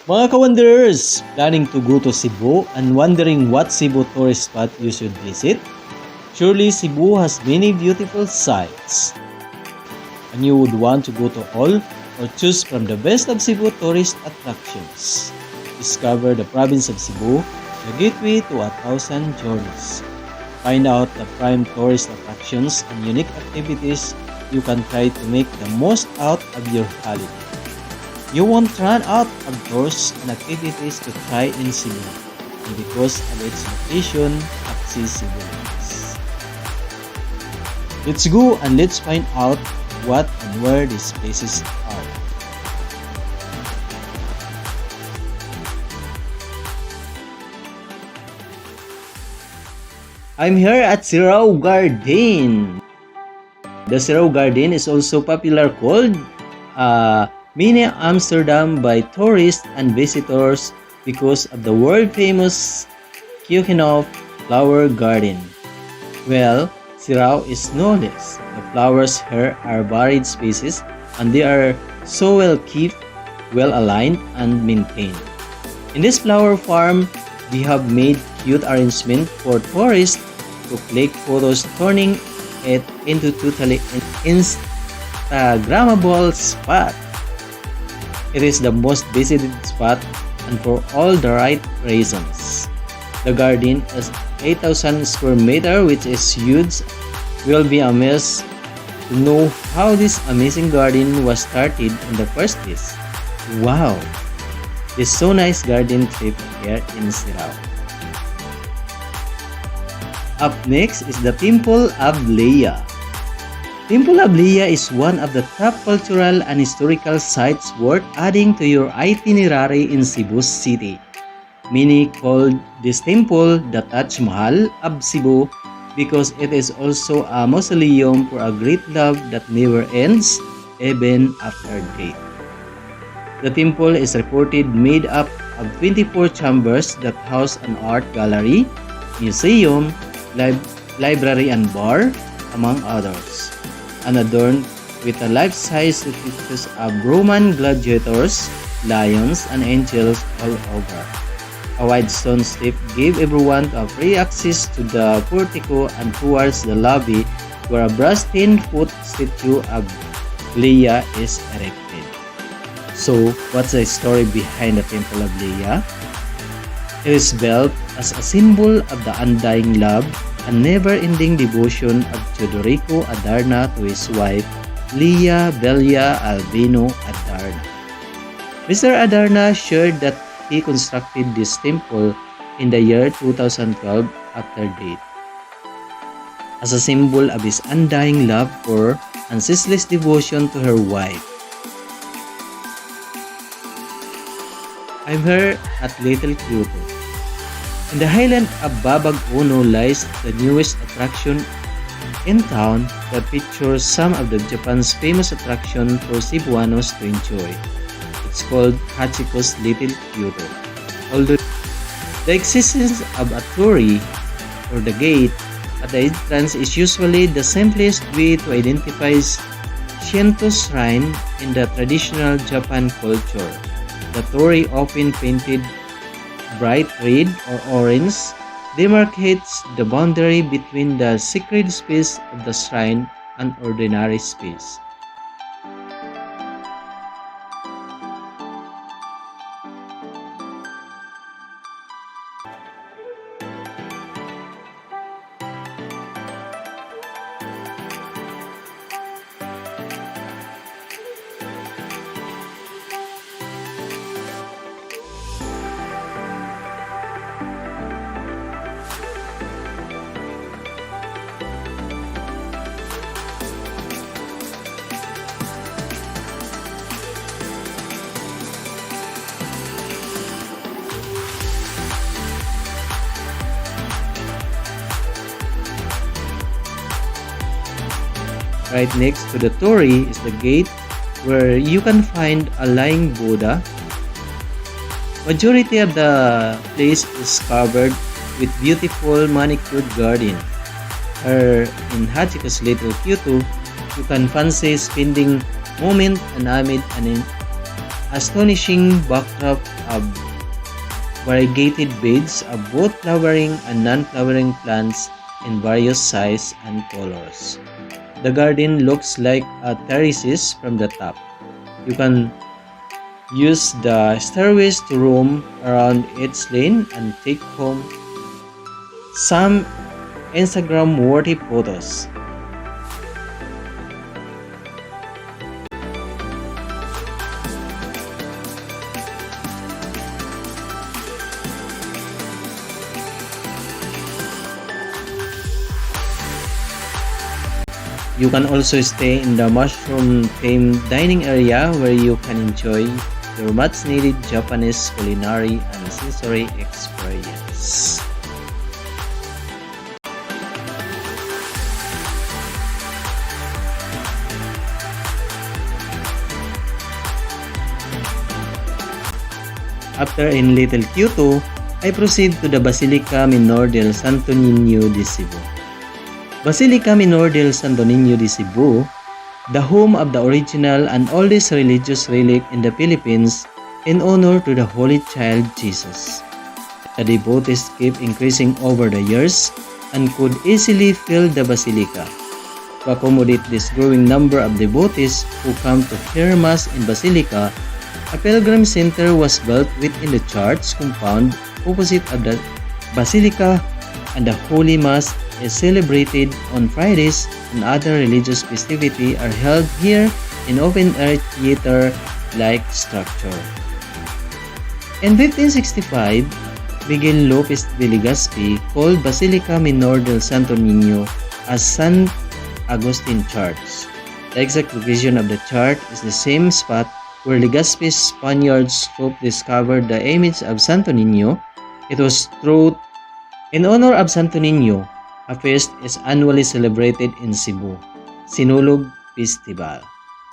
Mga ka-wanderers, planning to go to Cebu and wondering what Cebu tourist spot you should visit? Surely Cebu has many beautiful sights. And you would want to go to all or choose from the best of Cebu tourist attractions. Discover the province of Cebu, the gateway to 1,000 journeys. Find out the prime tourist attractions and unique activities you can try to make the most out of your holiday. You won't run out of tours and activities to try in Cebu, and because of its location, accessibilities. Let's go and let's find out what and where these places are. I'm here at Sirao Garden. The Sirao Garden is also popular called Mini Amsterdam by tourists and visitors because of the world-famous Kyoto flower garden. Well, Sirao is no less. The flowers here are varied species and they are so well kept, well aligned and maintained. In this flower farm, we have made cute arrangement for tourists to click photos, turning it into totally Instagrammable spot. It is the most visited spot and for all the right reasons. The garden is 8,000 square meter, which is huge. We'll be amazed to know how this amazing garden was started in the first place. Wow! This so nice garden trip here in Sirao. Up next is the Temple of Leah. Temple of Leah is one of the top cultural and historical sites worth adding to your itinerary in Cebu City. Many call this temple the Taj Mahal of Cebu because it is also a mausoleum for a great love that never ends, even after death. The temple is reported made up of 24 chambers that house an art gallery, museum, library and bar, among others, and adorned with a life-size replicas of Roman gladiators, lions, and angels all over. A wide stone step gave everyone a free access to the portico and towards the lobby where a brass 10-foot statue of Leah is erected. So, what's the story behind the Temple of Leah? It is built as a symbol of the undying love and never-ending devotion of Teodorico Adarna to his wife, Leah Belia Albino Adarna. Mr. Adarna shared that he constructed this temple in the year 2012 after death, as a symbol of his undying love for and ceaseless devotion to her wife. I'm here at Little Kyoto. In the highland of Babag-Ono lies the newest attraction in town that features some of Japan's famous attractions for Cebuanos to enjoy. It's called Hachiko's Little Kyoto. Although the existence of a torii or the gate at the entrance is usually the simplest way to identify Shinto shrine in the traditional Japan culture. The torii, often painted bright red or orange, demarcates the boundary between the sacred space of the shrine and ordinary space. Right next to the torii is the gate where you can find a lying Buddha. Majority of the place is covered with beautiful manicured garden. In Hachiko's Little Kyoto, you can fancy spending moment amid astonishing backdrop of variegated beds of both flowering and non-flowering plants in various sizes and colors. The garden looks like a terraces from the top. You can use the stairways to roam around its lane and take home some Instagram-worthy photos. You can also stay in the mushroom-themed dining area where you can enjoy your much-needed Japanese culinary and sensory experience. After in Little Kyoto, I proceed to the Basilica Minore del Santo Niño de Cebu. Basilica Minore del Santo Niño de Cebu, the home of the original and oldest religious relic in the Philippines in honor to the Holy Child Jesus. The devotees keep increasing over the years and could easily fill the basilica. To accommodate this growing number of devotees who come to hear Mass in Basilica, a pilgrim center was built within the church compound opposite of the Basilica, and the Holy Mass is celebrated on Fridays, and other religious festivities are held here in open-air theater-like structure. In 1565, Miguel Lopez de Legazpi called Basilica Minore del Santo Niño as San Agustin Church. The exact location of the church is the same spot where Legazpi's Spaniards troop discovered the image of Santo Niño. It was thought in honor of Santo Niño. A feast is annually celebrated in Cebu, Sinulog Festival,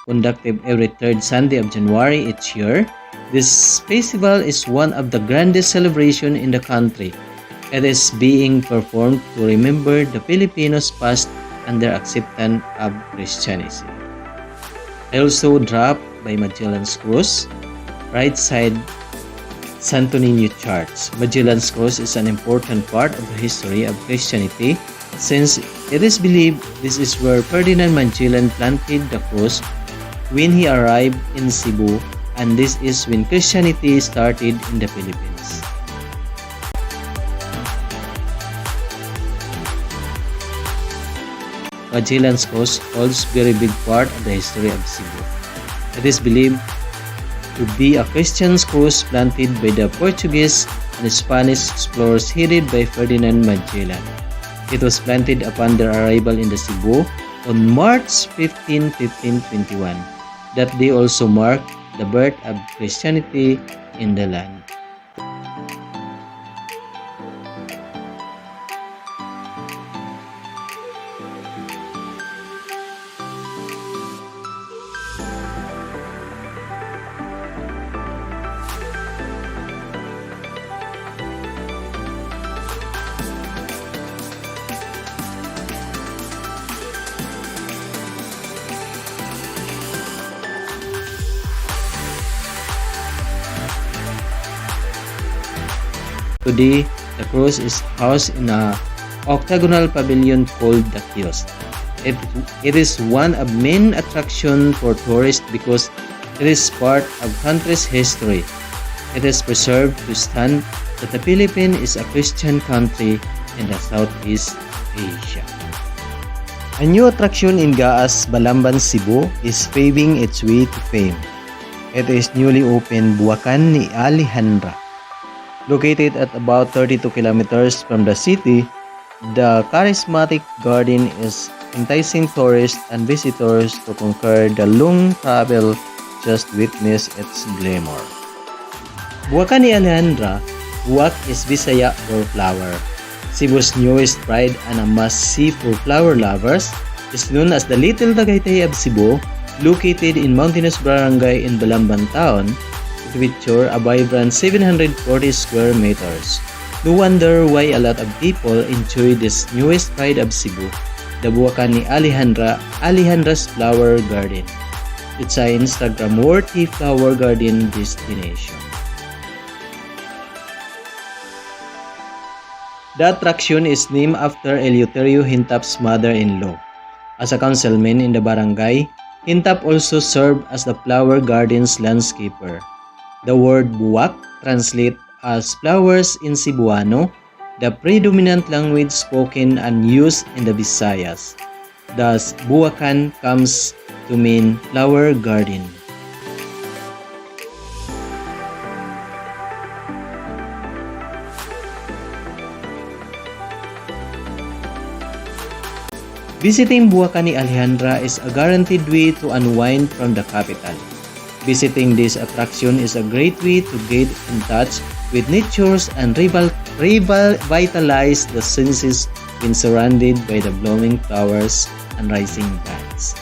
conducted every third Sunday of January each year. This festival is one of the grandest celebrations in the country. It is being performed to remember the Filipinos past and their acceptance of Christianity. I also dropped by Magellan's Cross, right side Santo Niño Church. Magellan's Cross is an important part of the history of Christianity since it is believed this is where Ferdinand Magellan planted the cross when he arrived in Cebu, and this is when Christianity started in the Philippines. Magellan's Cross holds very big part of the history of Cebu. It is believed to be a Christian cross planted by the Portuguese and Spanish explorers headed by Ferdinand Magellan. It was planted upon their arrival in the Cebu on March 15, 1521. That day also marked the birth of Christianity in the land. Today, the cross is housed in an octagonal pavilion called the Kiosk. It is one of main attraction for tourists because it is part of country's history. It is preserved to stand that the Philippines is a Christian country in the Southeast Asia. A new attraction in Gaas, Balamban, Cebu is paving its way to fame. It is newly opened Buwakan ni Alejandra. Located at about 32 kilometers from the city, the charismatic garden is enticing tourists and visitors to conquer the long travel just witness its glamour. Buwakan ni Alejandra, Buwak is Bisaya for flower. Cebu's newest pride and a must-see for flower lovers is known as the Little Tagaytay of Cebu, located in mountainous barangay in Balamban town. Feature a vibrant 740 square meters. No wonder why a lot of people enjoy this newest pride of Cebu, the Buwakan ni Alejandra, Alejandra's Flower Garden. It's an Instagram-worthy flower garden destination. The attraction is named after Eleuterio Hintap's mother-in-law. As a councilman in the barangay, Hintap also served as the flower garden's landscaper. The word buwak translates as flowers in Cebuano, the predominant language spoken and used in the Visayas. Thus, Buwakan comes to mean flower garden. Visiting Buwakan ni Alejandra is a guaranteed way to unwind from the capital. Visiting this attraction is a great way to get in touch with nature and revitalize the senses when surrounded by the blooming flowers and rising plants.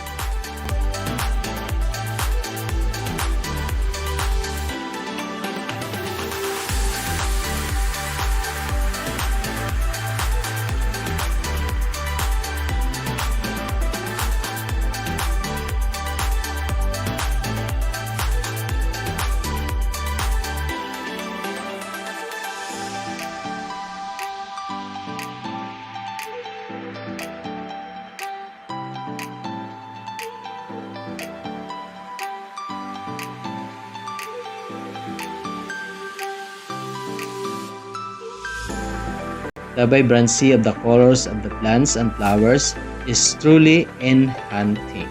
The vibrancy of the colors of the plants and flowers is truly enchanting.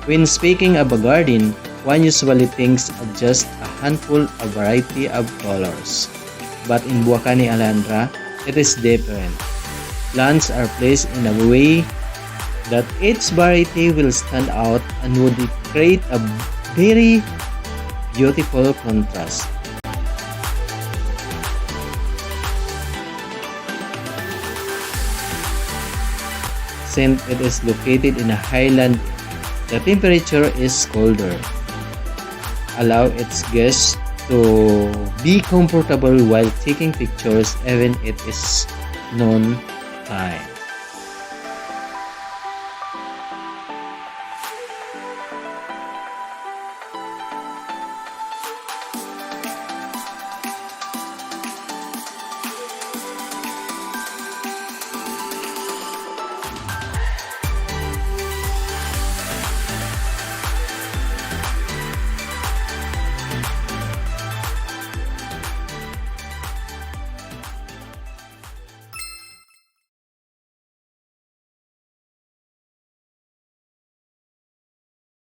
When speaking of a garden, one usually thinks of just a handful of variety of colors. But in Buwakan ni Alejandra, it is different. Plants are placed in a way that each variety will stand out and would create a very beautiful contrast. Since it is located in a highland, the temperature is colder. Allow its guests to be comfortable while taking pictures even if it is noon time.